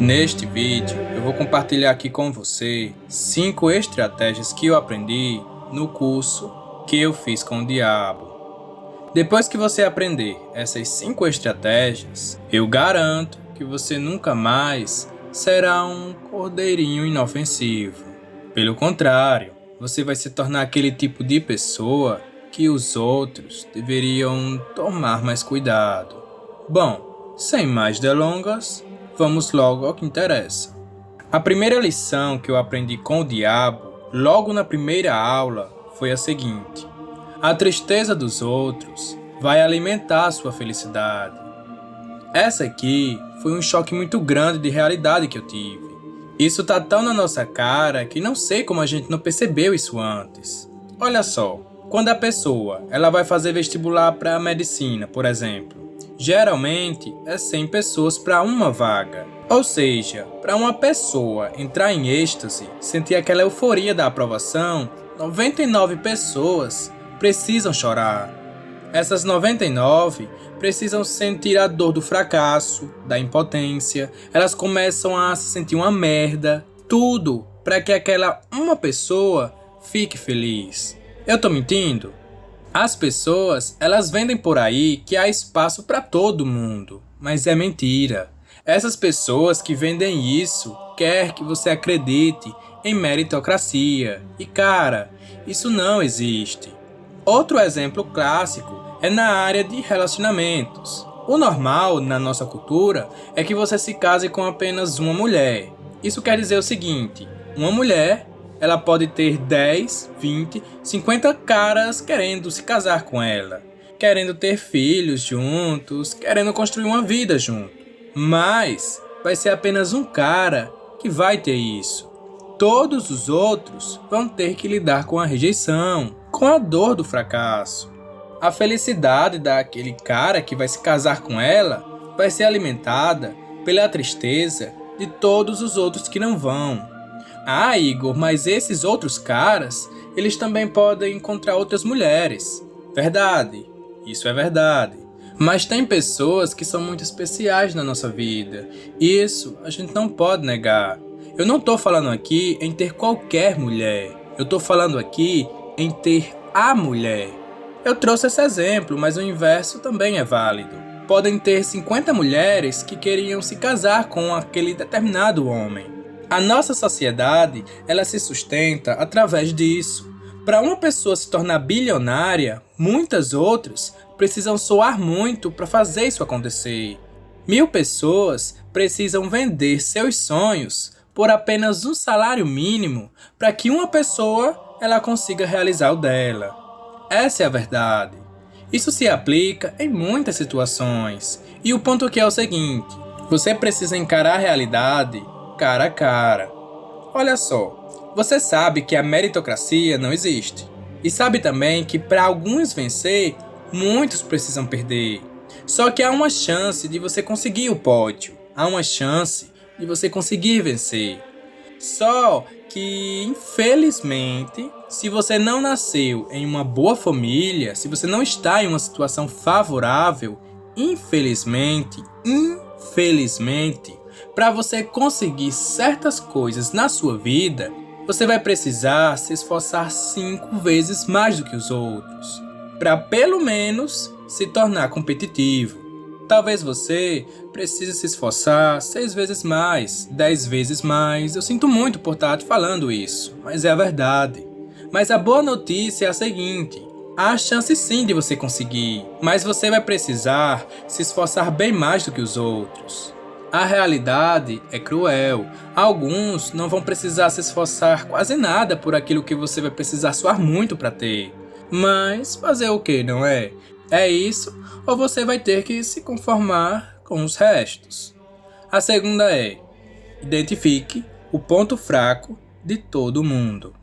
Neste vídeo, eu vou compartilhar aqui com você 5 estratégias que eu aprendi no curso que eu fiz com o diabo. Depois que você aprender essas 5 estratégias, eu garanto que você nunca mais será um cordeirinho inofensivo. Pelo contrário, você vai se tornar aquele tipo de pessoa que os outros deveriam tomar mais cuidado. Bom, sem mais delongas, vamos logo ao que interessa. A primeira lição que eu aprendi com o diabo, logo na primeira aula, foi a seguinte: a tristeza dos outros vai alimentar a sua felicidade. Essa aqui foi um choque muito grande de realidade que eu tive. Isso tá tão na nossa cara que não sei como a gente não percebeu isso antes. Olha só, quando a pessoa ela vai fazer vestibular para medicina, por exemplo, geralmente é 100 pessoas para uma vaga. Ou seja, para uma pessoa entrar em êxtase, sentir aquela euforia da aprovação, 99 pessoas precisam chorar. Essas 99 precisam sentir a dor do fracasso, da impotência, elas começam a se sentir uma merda, tudo para que aquela uma pessoa fique feliz. Eu tô mentindo? As pessoas, elas vendem por aí que há espaço para todo mundo, mas é mentira. Essas pessoas que vendem isso querem que você acredite em meritocracia. E cara, isso não existe. Outro exemplo clássico é na área de relacionamentos. O normal na nossa cultura é que você se case com apenas uma mulher. Isso quer dizer o seguinte: uma mulher ela pode ter 10, 20, 50 caras querendo se casar com ela, querendo ter filhos juntos, querendo construir uma vida junto. Mas vai ser apenas um cara que vai ter isso. Todos os outros vão ter que lidar com a rejeição, com a dor do fracasso. A felicidade daquele cara que vai se casar com ela vai ser alimentada pela tristeza de todos os outros que não vão. Ah, Igor, mas esses outros caras, eles também podem encontrar outras mulheres. Verdade, isso é verdade. Mas tem pessoas que são muito especiais na nossa vida. Isso a gente não pode negar. Eu não tô falando aqui em ter qualquer mulher. Eu tô falando aqui em ter a mulher. Eu trouxe esse exemplo, mas o inverso também é válido. Podem ter 50 mulheres que queriam se casar com aquele determinado homem. A nossa sociedade, ela se sustenta através disso. Para uma pessoa se tornar bilionária, muitas outras precisam suar muito para fazer isso acontecer. 1000 pessoas precisam vender seus sonhos por apenas um salário mínimo para que uma pessoa ela consiga realizar o dela. Essa é a verdade. Isso se aplica em muitas situações. E o ponto aqui é o seguinte: você precisa encarar a realidade cara a cara. Olha só, você sabe que a meritocracia não existe. E sabe também que para alguns vencer, muitos precisam perder. Só que há uma chance de você conseguir o pódio. Há uma chance de você conseguir vencer. Só que, infelizmente, se você não nasceu em uma boa família, se você não está em uma situação favorável, infelizmente, para você conseguir certas coisas na sua vida, você vai precisar se esforçar 5 vezes mais do que os outros, para pelo menos se tornar competitivo. Talvez você precise se esforçar 6 vezes mais, 10 vezes mais. Eu sinto muito por estar te falando isso, mas é a verdade. Mas a boa notícia é a seguinte: há chance sim de você conseguir, mas você vai precisar se esforçar bem mais do que os outros. A realidade é cruel. Alguns não vão precisar se esforçar quase nada por aquilo que você vai precisar suar muito para ter. Mas fazer o que, não é? É isso, ou você vai ter que se conformar com os restos. A segunda é: identifique o ponto fraco de todo mundo.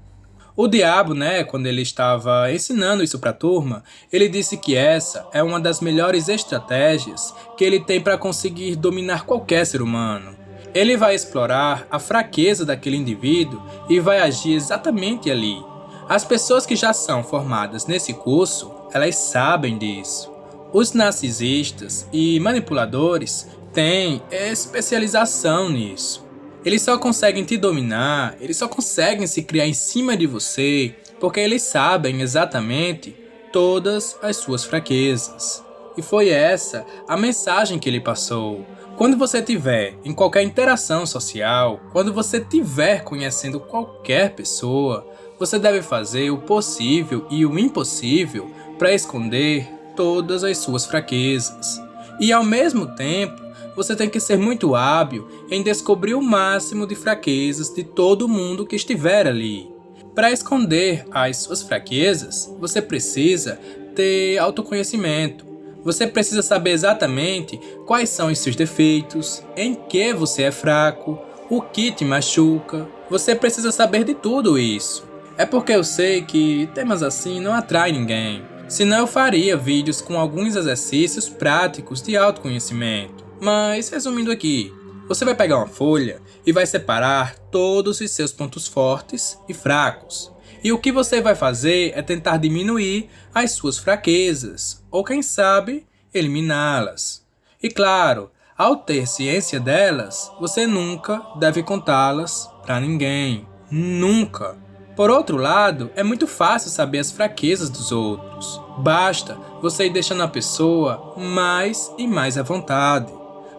O diabo, quando ele estava ensinando isso para a turma, ele disse que essa é uma das melhores estratégias que ele tem para conseguir dominar qualquer ser humano. Ele vai explorar a fraqueza daquele indivíduo e vai agir exatamente ali. As pessoas que já são formadas nesse curso, elas sabem disso. Os narcisistas e manipuladores têm especialização nisso. Eles só conseguem te dominar, eles só conseguem se criar em cima de você porque eles sabem exatamente todas as suas fraquezas. E foi essa a mensagem que ele passou. Quando você estiver em qualquer interação social, quando você estiver conhecendo qualquer pessoa, você deve fazer o possível e o impossível para esconder todas as suas fraquezas. E ao mesmo tempo, você tem que ser muito hábil em descobrir o máximo de fraquezas de todo mundo que estiver ali. Para esconder as suas fraquezas, você precisa ter autoconhecimento. Você precisa saber exatamente quais são os seus defeitos, em que você é fraco, o que te machuca. Você precisa saber de tudo isso. É porque eu sei que temas assim não atraem ninguém. Senão eu faria vídeos com alguns exercícios práticos de autoconhecimento. Mas, resumindo aqui, você vai pegar uma folha e vai separar todos os seus pontos fortes e fracos. E o que você vai fazer é tentar diminuir as suas fraquezas, ou quem sabe, eliminá-las. E claro, ao ter ciência delas, você nunca deve contá-las para ninguém. Nunca! Por outro lado, é muito fácil saber as fraquezas dos outros. Basta você ir deixando a pessoa mais e mais à vontade.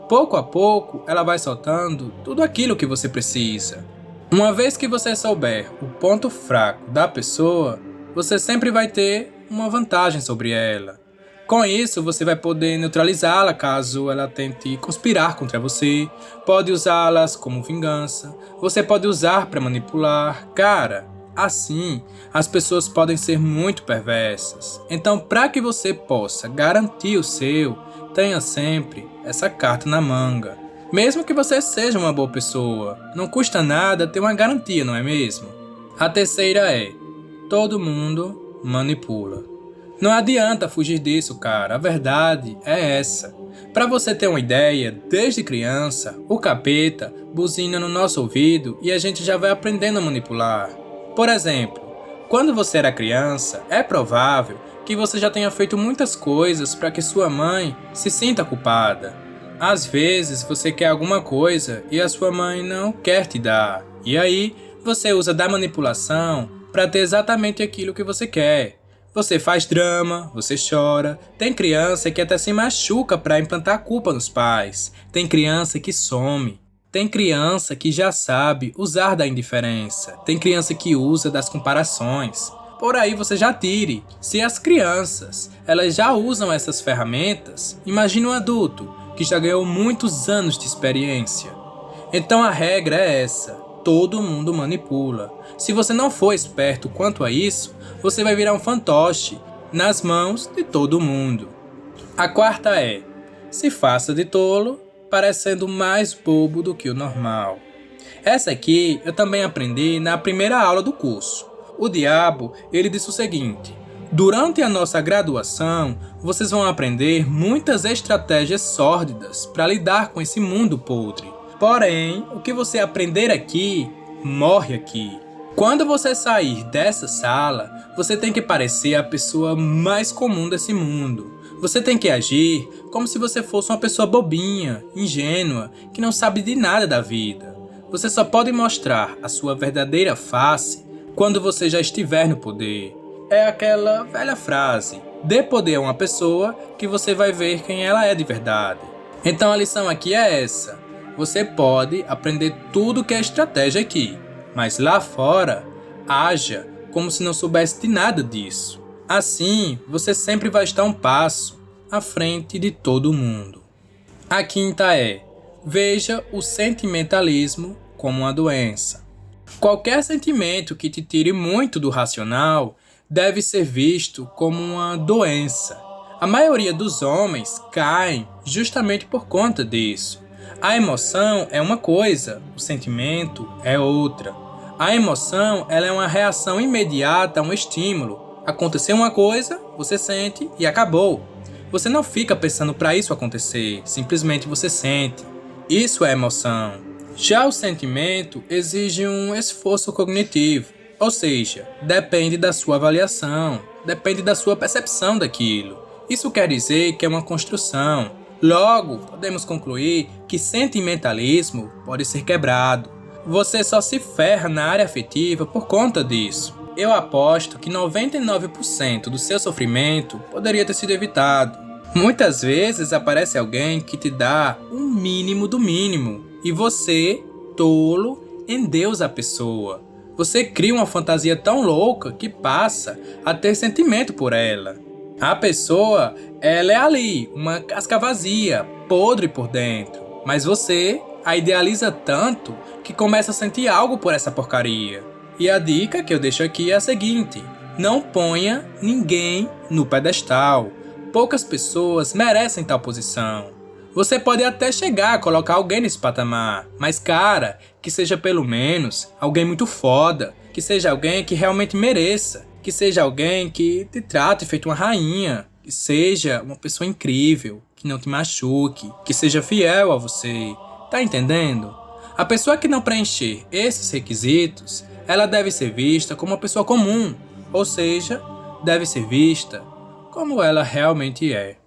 Pouco a pouco, ela vai soltando tudo aquilo que você precisa. Uma vez que você souber o ponto fraco da pessoa, você sempre vai ter uma vantagem sobre ela. Com isso, você vai poder neutralizá-la caso ela tente conspirar contra você. Pode usá-las como vingança. Você pode usar para manipular. Cara, assim, as pessoas podem ser muito perversas. Então, para que você possa garantir o seu, tenha sempre essa carta na manga. Mesmo que você seja uma boa pessoa, não custa nada ter uma garantia, não é mesmo? A terceira é: todo mundo manipula. Não adianta fugir disso, cara. A verdade é essa. Para você ter uma ideia, desde criança, o capeta buzina no nosso ouvido e a gente já vai aprendendo a manipular. Por exemplo, quando você era criança, é provável que você já tenha feito muitas coisas para que sua mãe se sinta culpada. Às vezes você quer alguma coisa e a sua mãe não quer te dar. E aí você usa da manipulação para ter exatamente aquilo que você quer. Você faz drama, você chora. Tem criança que até se machuca para implantar a culpa nos pais. Tem criança que some. Tem criança que já sabe usar da indiferença. Tem criança que usa das comparações. Por aí você já tire. Se as crianças elas já usam essas ferramentas, imagine um adulto que já ganhou muitos anos de experiência. Então a regra é essa: todo mundo manipula. Se você não for esperto quanto a isso, você vai virar um fantoche nas mãos de todo mundo. A quarta é: se faça de tolo, parecendo mais bobo do que o normal. Essa aqui eu também aprendi na primeira aula do curso. O diabo, ele disse o seguinte: durante a nossa graduação, vocês vão aprender muitas estratégias sórdidas para lidar com esse mundo podre. Porém, o que você aprender aqui, morre aqui. Quando você sair dessa sala, você tem que parecer a pessoa mais comum desse mundo. Você tem que agir como se você fosse uma pessoa bobinha, ingênua, que não sabe de nada da vida. Você só pode mostrar a sua verdadeira face quando você já estiver no poder. É aquela velha frase: dê poder a uma pessoa que você vai ver quem ela é de verdade. Então a lição aqui é essa: você pode aprender tudo que é estratégia aqui, mas lá fora, haja como se não soubesse de nada disso. Assim, você sempre vai estar um passo à frente de todo mundo. A quinta é: veja o sentimentalismo como uma doença. Qualquer sentimento que te tire muito do racional deve ser visto como uma doença. A maioria dos homens caem justamente por conta disso. A emoção é uma coisa, o sentimento é outra. A emoção ela é uma reação imediata a um estímulo. Aconteceu uma coisa, você sente e acabou. Você não fica pensando para isso acontecer, simplesmente você sente. Isso é emoção. Já o sentimento exige um esforço cognitivo, ou seja, depende da sua avaliação, depende da sua percepção daquilo. Isso quer dizer que é uma construção. Logo, podemos concluir que sentimentalismo pode ser quebrado. Você só se ferra na área afetiva por conta disso. Eu aposto que 99% do seu sofrimento poderia ter sido evitado. Muitas vezes aparece alguém que te dá o mínimo do mínimo e você, tolo, endeusa a pessoa. Você cria uma fantasia tão louca que passa a ter sentimento por ela. A pessoa, ela é ali, uma casca vazia, podre por dentro. Mas você a idealiza tanto que começa a sentir algo por essa porcaria. E a dica que eu deixo aqui é a seguinte: não ponha ninguém no pedestal. Poucas pessoas merecem tal posição. Você pode até chegar a colocar alguém nesse patamar, mas cara, que seja pelo menos alguém muito foda, que seja alguém que realmente mereça, que seja alguém que te trate feito uma rainha, que seja uma pessoa incrível, que não te machuque, que seja fiel a você. Tá entendendo? A pessoa que não preencher esses requisitos, ela deve ser vista como uma pessoa comum, ou seja, deve ser vista como ela realmente é.